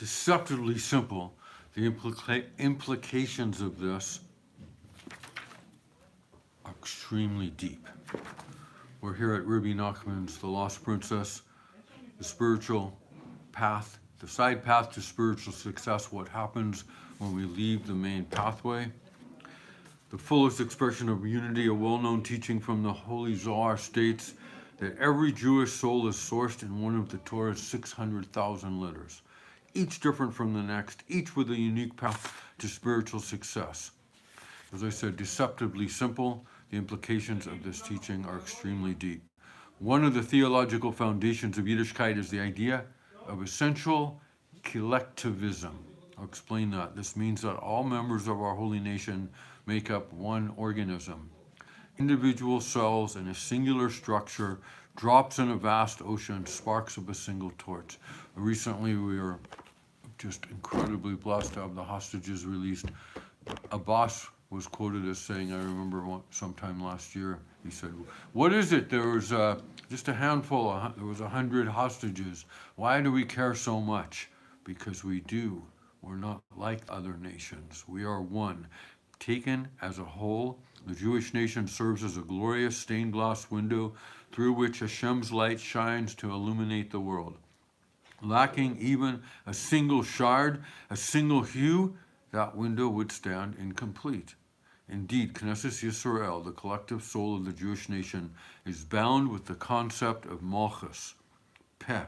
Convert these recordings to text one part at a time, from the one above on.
deceptively simple. The implications of this are extremely deep. We're here at Rabbi Nachman's The Lost Princess, the spiritual path, the side path to spiritual success, what happens when we leave the main pathway. The fullest expression of unity, a well-known teaching from the Holy Zohar states that every Jewish soul is sourced in one of the Torah's 600,000 letters, each different from the next, each with a unique path to spiritual success. As I said, deceptively simple, the implications of this teaching are extremely deep. One of the theological foundations of Yiddishkeit is the idea of essential collectivism. I'll explain that. This means that all members of our holy nation make up one organism. Individual cells in a singular structure, drops in a vast ocean, sparks of a single torch. Recently, we were just incredibly blessed to have the hostages released. Abbas was quoted as saying, I remember sometime last year, he said, what is it? There was just a handful, there was 100 hostages. Why do we care so much? Because we do. We're not like other nations. We are one. Taken as a whole, the Jewish nation serves as a glorious stained glass window through which Hashem's light shines to illuminate the world. Lacking even a single shard, a single hue, that window would stand incomplete. Indeed, Knesset Israel, the collective soul of the Jewish nation, is bound with the concept of Malchus, Peh,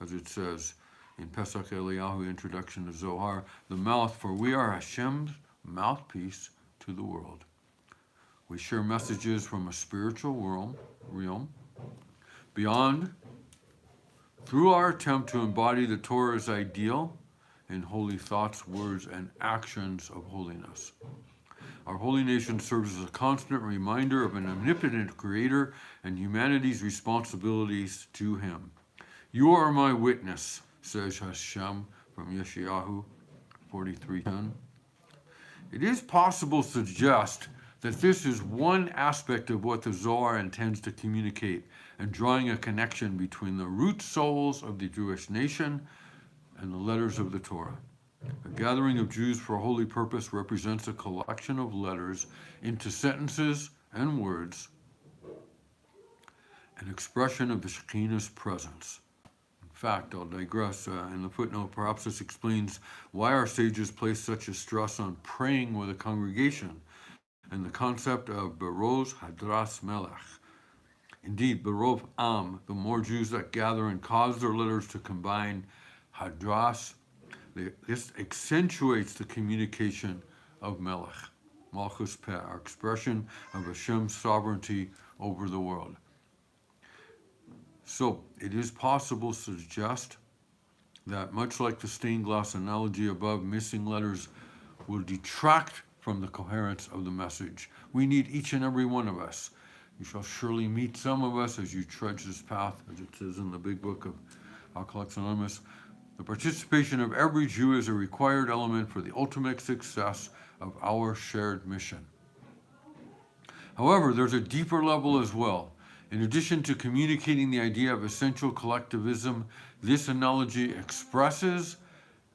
as it says in Pesach Eliyahu, introduction to Zohar, the mouth, for we are Hashem's mouthpiece to the world. We share messages from a spiritual realm beyond, through our attempt to embody the Torah's ideal in holy thoughts, words, and actions of holiness. Our holy nation serves as a constant reminder of an omnipotent creator and humanity's responsibilities to him. You are my witness, says Hashem from Yeshayahu 43:10. It is possible to suggest that this is one aspect of what the Zohar intends to communicate, and drawing a connection between the root souls of the Jewish nation and the letters of the Torah. A gathering of Jews for a holy purpose represents a collection of letters into sentences and words, an expression of the Shekinah's presence. In fact, I'll digress in the footnote. Perhaps this explains why our sages place such a stress on praying with a congregation and the concept of Beroz Hadras Melech. Indeed, Berov Am, the more Jews that gather and cause their letters to combine Hadras, this accentuates the communication of Melech, Malchus Peh, our expression of Hashem's sovereignty over the world. So, it is possible to suggest that, much like the stained glass analogy above, missing letters will detract from the coherence of the message. We need each and every one of us. You shall surely meet some of us as you trudge this path, as it says in the big book of Alcoholics Anonymous. The participation of every Jew is a required element for the ultimate success of our shared mission. However, there's a deeper level as well. In addition to communicating the idea of essential collectivism, this analogy expresses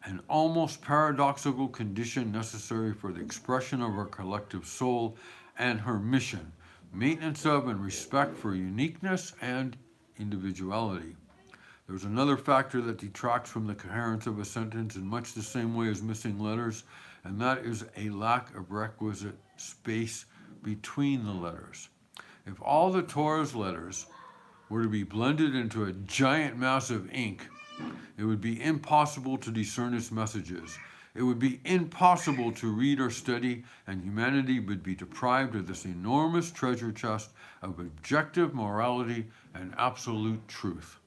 an almost paradoxical condition necessary for the expression of our collective soul and her mission, maintenance of and respect for uniqueness and individuality. There's another factor that detracts from the coherence of a sentence in much the same way as missing letters, and that is a lack of requisite space between the letters. If all the Torah's letters were to be blended into a giant mass of ink, it would be impossible to discern its messages. It would be impossible to read or study, and humanity would be deprived of this enormous treasure chest of objective morality and absolute truth.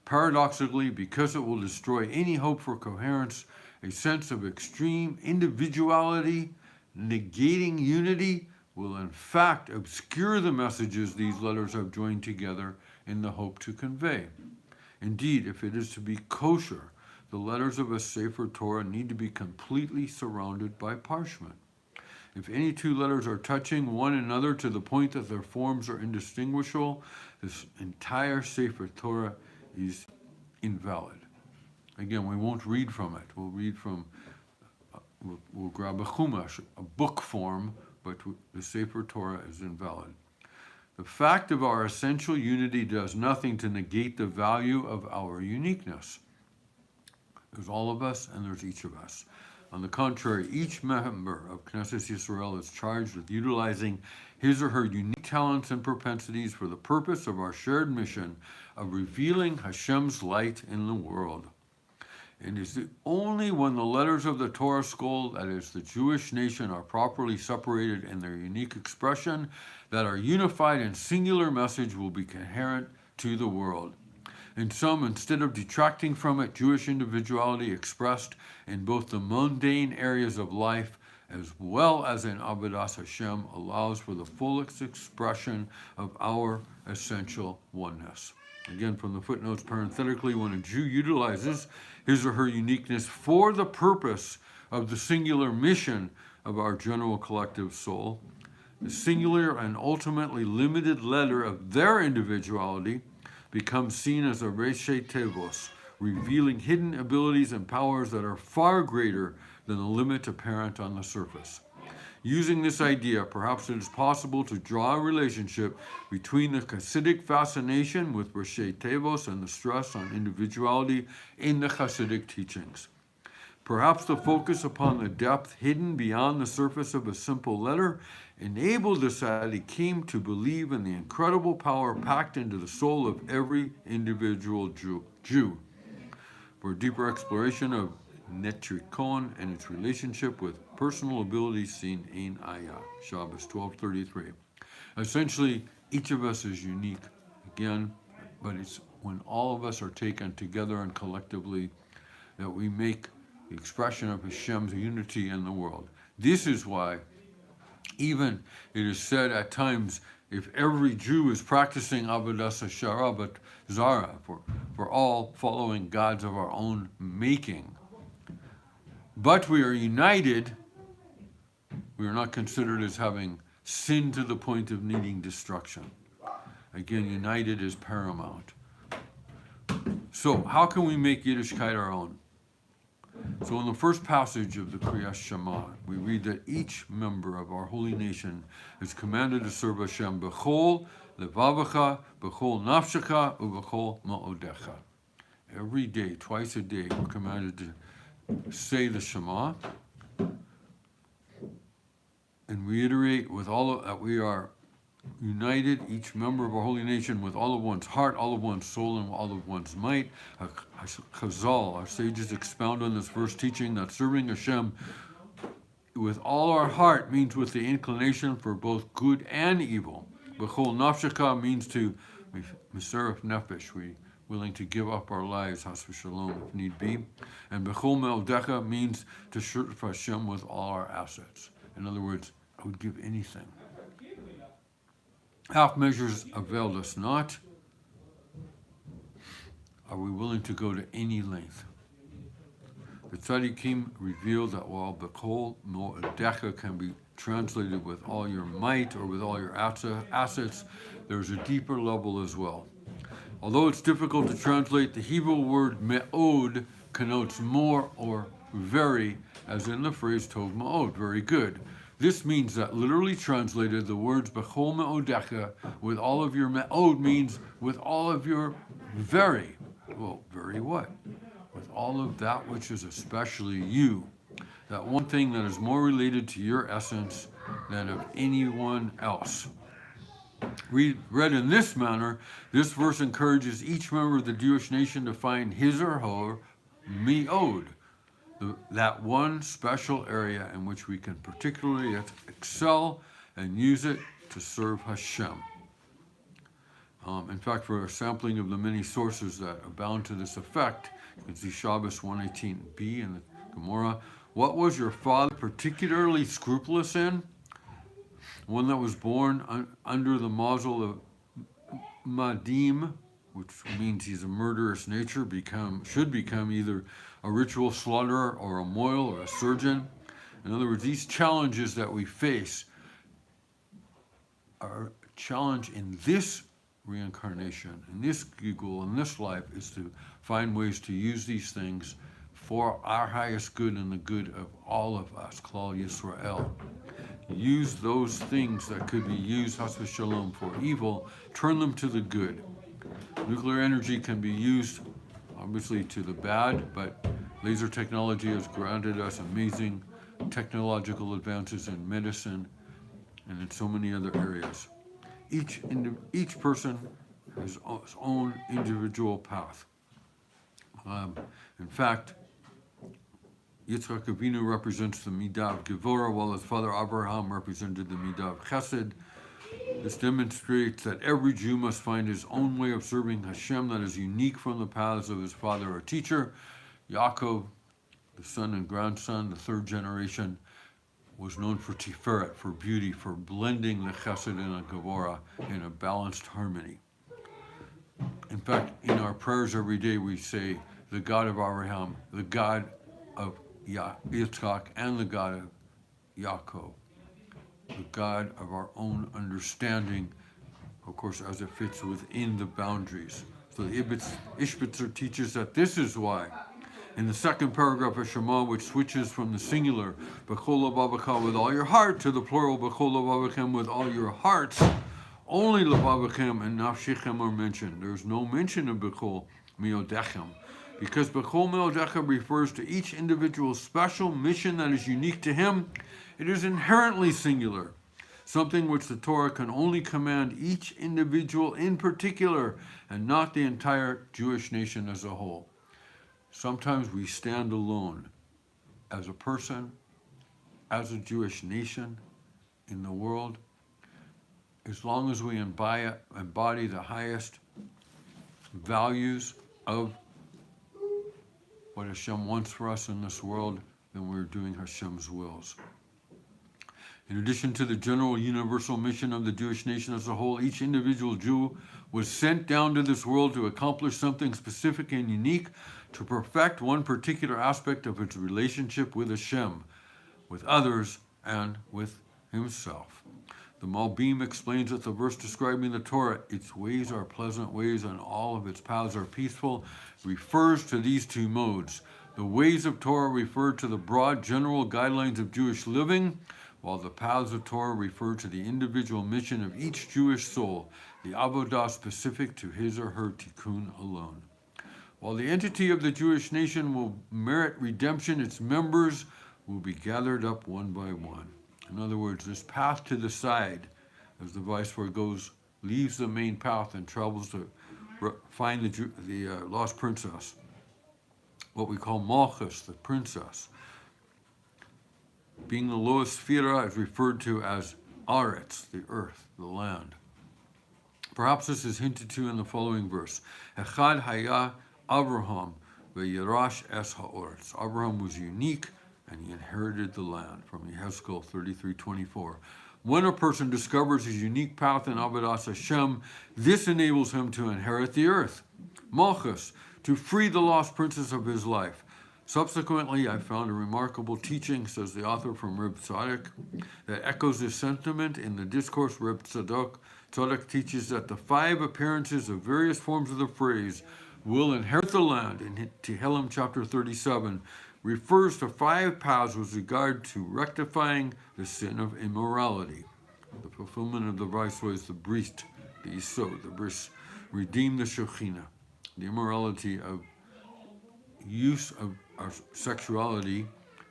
Paradoxically, because it will destroy any hope for coherence, a sense of extreme individuality, negating unity, will in fact obscure the messages these letters have joined together in the hope to convey. Indeed, if it is to be kosher, the letters of a Sefer Torah need to be completely surrounded by parchment. If any two letters are touching one another to the point that their forms are indistinguishable, this entire Sefer Torah is invalid. Again, we won't read from it. We'll read from, we'll grab a chumash, a book form, but the Sefer Torah is invalid. The fact of our essential unity does nothing to negate the value of our uniqueness. There's all of us and there's each of us. On the contrary, each member of Knesset Israel is charged with utilizing his or her unique talents and propensities for the purpose of our shared mission of revealing Hashem's light in the world. It is only when the letters of the Torah scroll, that is, the Jewish nation, are properly separated in their unique expression that our unified and singular message will be coherent to the world. In sum, instead of detracting from it, Jewish individuality expressed in both the mundane areas of life as well as in Avodas Hashem allows for the fullest expression of our essential oneness. Again, from the footnotes, parenthetically, when a Jew utilizes his or her uniqueness for the purpose of the singular mission of our general collective soul, the singular and ultimately limited letter of their individuality becomes seen as a Reshei Tevos, revealing hidden abilities and powers that are far greater than the limit apparent on the surface. Using this idea, perhaps it is possible to draw a relationship between the Hasidic fascination with Reshei Tevos and the stress on individuality in the Hasidic teachings. Perhaps the focus upon the depth hidden beyond the surface of a simple letter enabled the Tzaddikim to believe in the incredible power packed into the soul of every individual Jew. For a deeper exploration of Netrikon and its relationship with personal abilities seen in Ayah, Shabbos 12:33. Essentially, each of us is unique, again, but it's when all of us are taken together and collectively that we make the expression of Hashem's unity in the world. This is why even it is said at times, if every Jew is practicing Avodas Hashem, but Zara, for all following gods of our own making, but we are united, we are not considered as having sinned to the point of needing destruction. Again, united is paramount. So how can we make Yiddishkeit our own? So in the first passage of the Kriyas Shema, we read that each member of our holy nation is commanded to serve Hashem b'chol levavacha, b'chol nafshecha, u'b'chol ma'odecha. Every day, twice a day, we're commanded to say the Shema and reiterate with that we are united, each member of our holy nation, with all of one's heart, all of one's soul, and all of one's might. Chazal, our sages expound on this verse, teaching that serving Hashem with all our heart means with the inclination for both good and evil. B'chol nafshecha means to Musar and Nefesh, we willing to give up our lives, has v'shalom, if need be. And b'chol me'odecha means to serve Hashem with all our assets. In other words, I would give anything. Half measures availed us not. Are we willing to go to any length? The Tzaddikim revealed that while b'chol me'odecha can be translated with all your might or with all your assets, there's a deeper level as well. Although it's difficult to translate, the Hebrew word me'od connotes more or very, as in the phrase tov ma'od, very good. This means that literally translated, the words b'chol me'odecha, with all of your me'od, means with all of your very. Well, very what? With all of that which is especially you. That one thing that is more related to your essence than of anyone else. Read in this manner, this verse encourages each member of the Jewish nation to find his or her me'od, that one special area in which we can particularly excel and use it to serve Hashem. In fact, for a sampling of the many sources that abound to this effect, you can see Shabbos 118b in the Gemara. What was your father particularly scrupulous in? One that was born under the mazel of Madim, which means he's a murderous nature, should become either a ritual slaughterer or a moil or a surgeon. In other words, these challenges that we face are a challenge in this reincarnation. And this goal in this life is to find ways to use these things for our highest good and the good of all of us, Klal Yisrael. Use those things that could be used, Chas v'shalom, for evil, turn them to the good. Nuclear energy can be used, obviously, to the bad, but laser technology has granted us amazing technological advances in medicine and in so many other areas. Each person has his own individual path. In fact, Yitzchak Avinu represents the Midah of Gevurah, while his father Abraham represented the Midah of Chesed. This demonstrates that every Jew must find his own way of serving Hashem that is unique from the paths of his father or teacher. Yaakov, the son and grandson, the third generation, was known for Tiferet, for beauty, for blending the Chesed and the Gevurah in a balanced harmony. In fact, in our prayers every day we say, the God of Abraham, the God of Yitzchak, and the God of Yaakov, the God of our own understanding, of course, as it fits within the boundaries. So the Ishbitzer teaches that this is why, in the second paragraph of Shema, which switches from the singular, B'chol Levavcha, with all your heart, to the plural, B'chol Levavchem, with all your hearts, only Levavchem and Nafshichem are mentioned. There's no mention of B'chol Meodechem, because B'chol Meodechem refers to each individual's special mission that is unique to him. It is inherently singular, something which the Torah can only command each individual in particular, and not the entire Jewish nation as a whole. Sometimes we stand alone as a person, as a Jewish nation in the world. As long as we embody the highest values of what Hashem wants for us in this world, then we're doing Hashem's wills. In addition to the general universal mission of the Jewish nation as a whole, each individual Jew was sent down to this world to accomplish something specific and unique, to perfect one particular aspect of its relationship with Hashem, with others, and with himself. The Malbim explains that the verse describing the Torah, its ways are pleasant ways and all of its paths are peaceful, refers to these two modes. The ways of Torah refer to the broad general guidelines of Jewish living, while the paths of Torah refer to the individual mission of each Jewish soul, the avodah specific to his or her tikkun alone. While the entity of the Jewish nation will merit redemption, its members will be gathered up one by one. In other words, this path to the side, as the Viceroy goes, leaves the main path and travels to find the lost princess, what we call Malchus, the princess. Being the lowest sphera is referred to as Aretz, the earth, the land. Perhaps this is hinted to in the following verse. Echad haya Abraham ve'yirash es ha'oretz. Abraham was unique and he inherited the land, from Yehezkel 33:24. When a person discovers his unique path in Avodas Hashem, this enables him to inherit the earth, Malchus, to free the lost princess of his life. Subsequently, I found a remarkable teaching, says the author, from Reb Tzadok, that echoes this sentiment in the discourse. Reb Tzadok teaches that the 5 appearances of various forms of the phrase will inherit the land in Tehillim chapter 37 refers to 5 paths with regard to rectifying the sin of immorality. The fulfillment of the Viceroy's, the Brit, the Yisod, the Bris, redeem the Shekhinah, the immorality of use of our sexuality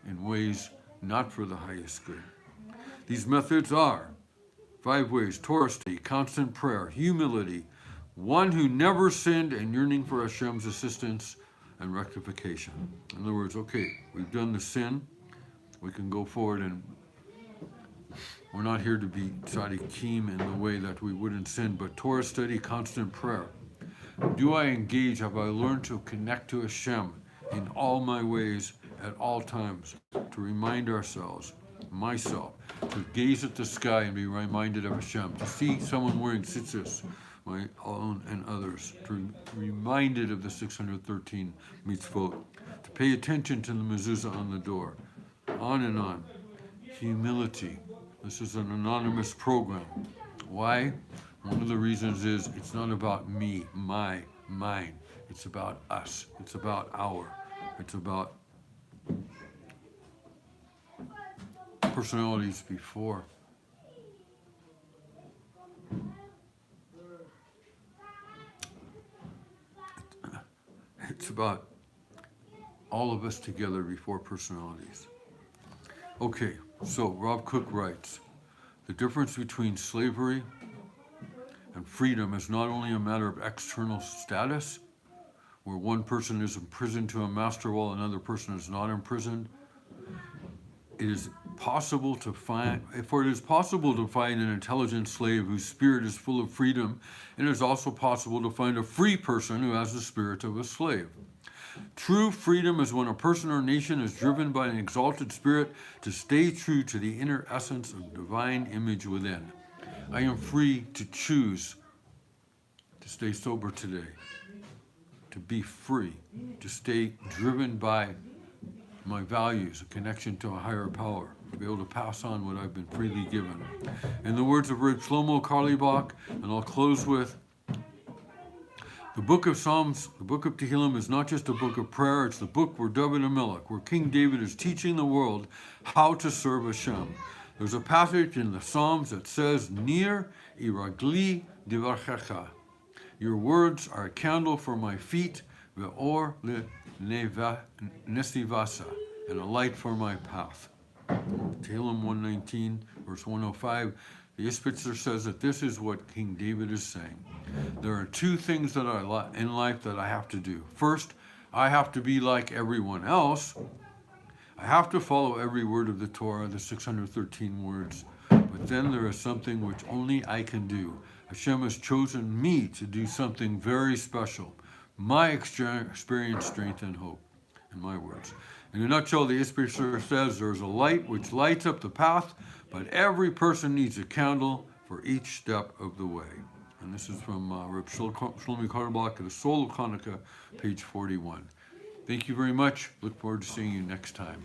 in ways not for the highest good. These methods are 5 ways: Torah study, constant prayer, humility, one who never sinned, and yearning for Hashem's assistance and rectification. In other words, okay, we've done the sin, we can go forward, and we're not here to be tzaddikim in the way that we wouldn't sin, but Torah study, constant prayer. Do I engage? Have I learned to connect to Hashem in all my ways at all times, to remind ourselves, myself, to gaze at the sky and be reminded of Hashem, to see someone wearing tzitzis, my own and others, to be reminded of the 613 mitzvot, to pay attention to the mezuzah on the door, on and on. Humility. This is an anonymous program. Why? One of the reasons is it's not about me, my, mine. It's about us. It's about our. It's about personalities before. It's about all of us together before personalities. Okay, so Rob Cook writes, the difference between slavery and freedom is not only a matter of external status, where one person is imprisoned to a master while another person is not imprisoned. It is possible to find an intelligent slave whose spirit is full of freedom, and it is also possible to find a free person who has the spirit of a slave. True freedom is when a person or nation is driven by an exalted spirit to stay true to the inner essence of divine image within. I am free to choose to stay sober today, to be free, to stay driven by my values, a connection to a higher power, to be able to pass on what I've been freely given. In the words of Reb Shlomo Carlebach, and I'll close with, the book of Psalms, the book of Tehillim is not just a book of prayer, it's the book where David HaMelech, where King David is teaching the world how to serve Hashem. There's a passage in the Psalms that says, Nir iragli divarchecha. Your words are a candle for my feet, ve'or nesivasa, and a light for my path. Tehillim 119, verse 105, the Ispitzer says that this is what King David is saying. There are two things that in life that I have to do. First, I have to be like everyone else. I have to follow every word of the Torah, the 613 words. But then there is something which only I can do. Hashem has chosen me to do something very special. My experience, strength, and hope, in my words. In a nutshell, the Ispitzer says there's a light which lights up the path, but every person needs a candle for each step of the way. And this is from Reb Shlomo Carlebach at the Soul of Hanukkah, page 41. Thank you very much. Look forward to seeing you next time.